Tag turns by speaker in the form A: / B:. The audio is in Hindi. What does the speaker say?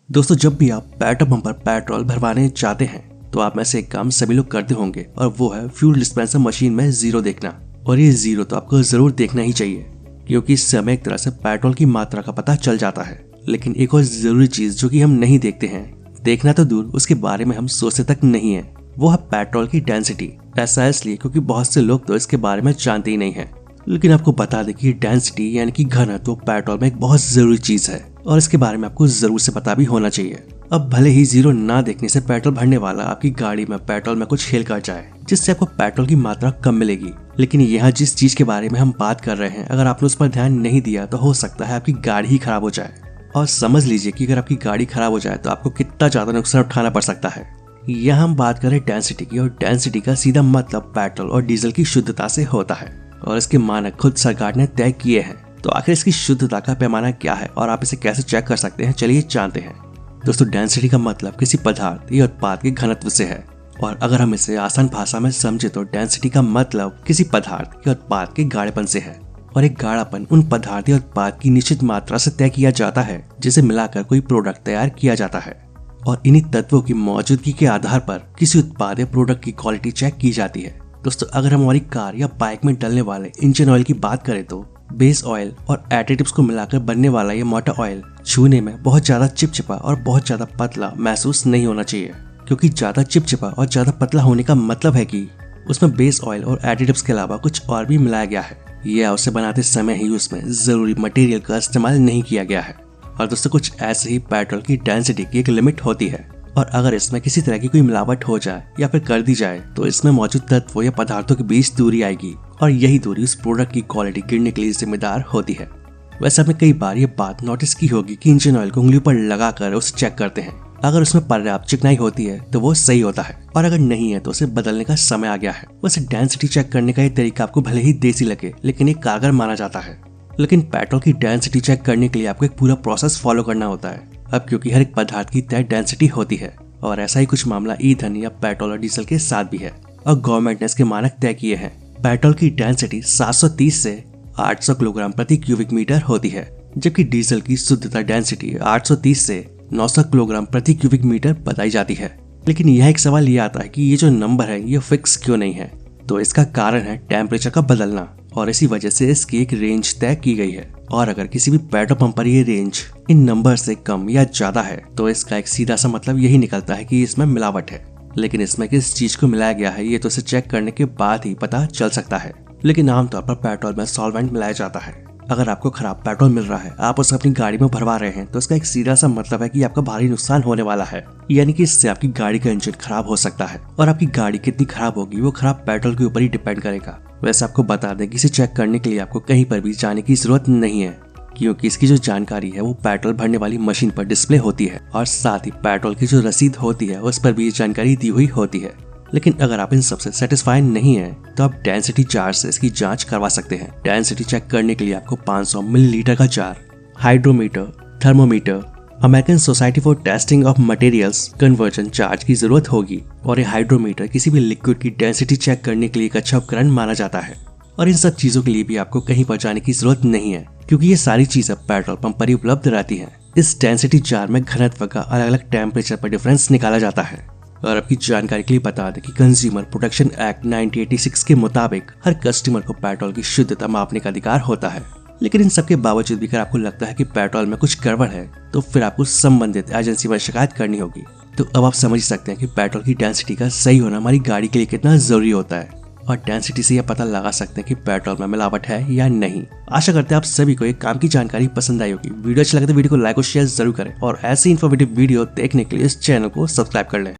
A: दोस्तों, जब भी आप पेट्रोल पंप पर पेट्रोल भरवाने जाते हैं तो आप में से एक काम सभी लोग करते होंगे और वो है फ्यूल डिस्पेंसर मशीन में जीरो देखना। और ये जीरो तो आपको जरूर देखना ही चाहिए क्योंकि इससे हमें एक तरह से पेट्रोल की मात्रा का पता चल जाता है। लेकिन एक और जरूरी चीज जो कि हम नहीं देखते हैं, देखना तो दूर उसके बारे में हम सोचते तक नहीं है, वो है पेट्रोल की डेंसिटी। ऐसा इसलिए क्योंकि बहुत से लोग तो इसके बारे में जानते ही नहीं है। लेकिन आपको बता दें कि डेंसिटी यानी कि घनत्व पेट्रोल में एक बहुत जरूरी चीज है और इसके बारे में आपको जरूर से पता भी होना चाहिए। अब भले ही जीरो ना देखने से पेट्रोल भरने वाला आपकी गाड़ी में पेट्रोल में कुछ खेल कर जाए जिससे आपको पेट्रोल की मात्रा कम मिलेगी, लेकिन यहाँ जिस चीज के बारे में हम बात कर रहे हैं, अगर आपने उस पर ध्यान नहीं दिया तो हो सकता है आपकी गाड़ी ही खराब हो जाए। और समझ लीजिए कि अगर आपकी गाड़ी खराब हो जाए तो आपको कितना ज्यादा नुकसान उठाना पड़ सकता है। यहाँ हम बात करें डेंसिटी की, और डेंसिटी का सीधा मतलब पेट्रोल और डीजल की शुद्धता से होता है और इसके मानक खुद सरकार ने तय किए हैं। तो आखिर इसकी शुद्धता का पैमाना क्या है और आप इसे कैसे चेक कर सकते हैं, चलिए जानते हैं। दोस्तों, डेंसिटी का मतलब किसी पदार्थ या उत्पाद के घनत्व से है, और अगर हम इसे आसान भाषा में समझे तो डेंसिटी का मतलब किसी पदार्थ या उत्पाद के गाढ़ेपन से है। और एक गाढ़ापन उन पदार्थ या उत्पाद की निश्चित मात्रा से तय किया जाता है जिसे मिलाकर कोई प्रोडक्ट तैयार किया जाता है। और इन्हीं तत्वों की मौजूदगी के आधार पर किसी उत्पाद या प्रोडक्ट की क्वालिटी चेक की जाती है। दोस्तों, अगर हम हमारी कार या बाइक में डलने वाले इंजन ऑयल की बात करें तो बेस ऑयल और एडिटिव्स को मिलाकर बनने वाला ये मोटा ऑयल छूने में बहुत ज्यादा चिपचिपा और बहुत ज्यादा पतला महसूस नहीं होना चाहिए, क्योंकि ज्यादा चिपचिपा और ज्यादा पतला होने का मतलब है कि उसमें बेस ऑयल और एडिटिव्स के अलावा कुछ और भी मिलाया गया है या उसे बनाते समय ही उसमें जरूरी मटेरियल का इस्तेमाल नहीं किया गया है। और दोस्तों, कुछ ऐसे ही पेट्रोल की डेंसिटी की एक लिमिट होती है, और अगर इसमें किसी तरह की कोई मिलावट हो जाए या फिर कर दी जाए तो इसमें मौजूद तत्वों या पदार्थों के बीच दूरी आएगी और यही दूरी उस प्रोडक्ट की क्वालिटी गिरने के लिए जिम्मेदार होती है। वैसे आपने कई बार ये बात नोटिस की होगी कि इंजन ऑयल को उंगली पर लगाकर उसे चेक करते हैं। अगर उसमें पर्याप्त चिकनाई होती है तो वो सही होता है, और अगर नहीं है तो उसे बदलने का समय आ गया है। वैसे डेंसिटी चेक करने का ये तरीका आपको भले ही देसी लगे, लेकिन ये कारगर माना जाता है। लेकिन पेट्रोल की डेंसिटी चेक करने के लिए आपको एक पूरा प्रोसेस फॉलो करना होता है। अब क्योंकि हर एक पदार्थ की तय डेंसिटी होती है, और ऐसा ही कुछ मामला ईंधन या पेट्रोल और डीजल के साथ भी है, और गवर्नमेंट ने इसके मानक तय किए हैं। पेट्रोल की डेंसिटी 730 से 800 किलोग्राम प्रति क्यूबिक मीटर होती है, जबकि डीजल की शुद्धता डेंसिटी 830 से 900 किलोग्राम प्रति क्यूबिक मीटर बताई जाती है। लेकिन यह एक सवाल ये आता है कि ये जो नंबर है ये फिक्स क्यों नहीं है। तो इसका कारण है टेम्परेचर का बदलना, और इसी वजह से इसकी एक रेंज तय की गई है। और अगर किसी भी पेट्रोल पंप पर ये रेंज इन नंबर से कम या ज्यादा है तो इसका एक सीधा सा मतलब यही निकलता है कि इसमें मिलावट है। लेकिन इसमें किस चीज को मिलाया गया है ये तो इसे चेक करने के बाद ही पता चल सकता है। लेकिन आमतौर पर पेट्रोल में सॉल्वेंट मिलाया जाता है। अगर आपको खराब पेट्रोल मिल रहा है, आप उसे अपनी गाड़ी में भरवा रहे हैं, तो इसका एक सीधा सा मतलब है कि आपका भारी नुकसान होने वाला है, यानी कि इससे आपकी गाड़ी का इंजन खराब हो सकता है। और आपकी गाड़ी कितनी खराब होगी वो खराब पेट्रोल के ऊपर ही डिपेंड करेगा। वैसे आपको बता दें कि इसे चेक करने के लिए आपको कहीं पर भी जाने की जरूरत नहीं है, क्योंकि इसकी जो जानकारी है वो पेट्रोल भरने वाली मशीन पर डिस्प्ले होती है, और साथ ही पेट्रोल की जो रसीद होती है उस पर भी ये जानकारी दी हुई होती है। लेकिन अगर आप इन सबसे सेटिस्फाइड नहीं है तो आप डेंसिटी जार से इसकी जांच करवा सकते हैं। डेंसिटी चेक करने के लिए आपको 500 मिलीलीटर का jar, hydrometer, thermometer, American society for testing of materials conversion charge की जरूरत होगी। और ये हाइड्रोमीटर किसी भी लिक्विड की डेंसिटी चेक करने के लिए एक अच्छा उपकरण माना जाता है। और इन सब चीजों के लिए भी आपको कहीं पर जाने की जरूरत नहीं है, क्योंकि ये सारी चीजें पेट्रोल पंप पर ही उपलब्ध रहती हैं। इस डेंसिटी जार में घनत्व का अलग अलग टेम्परेचर पर डिफरेंस निकाला जाता है। और आपकी जानकारी के लिए बता दें कि कंज्यूमर प्रोटेक्शन एक्ट 1986 के मुताबिक हर कस्टमर को पेट्रोल की शुद्धता मापने का अधिकार होता है। लेकिन इन सब के बावजूद भी अगर आपको लगता है कि पेट्रोल में कुछ गड़बड़ है तो फिर आपको संबंधित एजेंसी पर शिकायत करनी होगी। तो अब आप समझ सकते हैं कि पेट्रोल की डेंसिटी का सही होना हमारी गाड़ी के लिए कितना जरूरी होता है, और डेंसिटी से यह पता लगा सकते हैं कि पेट्रोल में मिलावट है या नहीं। आशा करते हैं आप सभी को एक काम की जानकारी पसंद आई होगी। वीडियो अच्छा लगे तो वीडियो को लाइक और शेयर जरूर करें, और ऐसी इन्फॉर्मेटिव वीडियो देखने के लिए इस चैनल को सब्सक्राइब कर लें।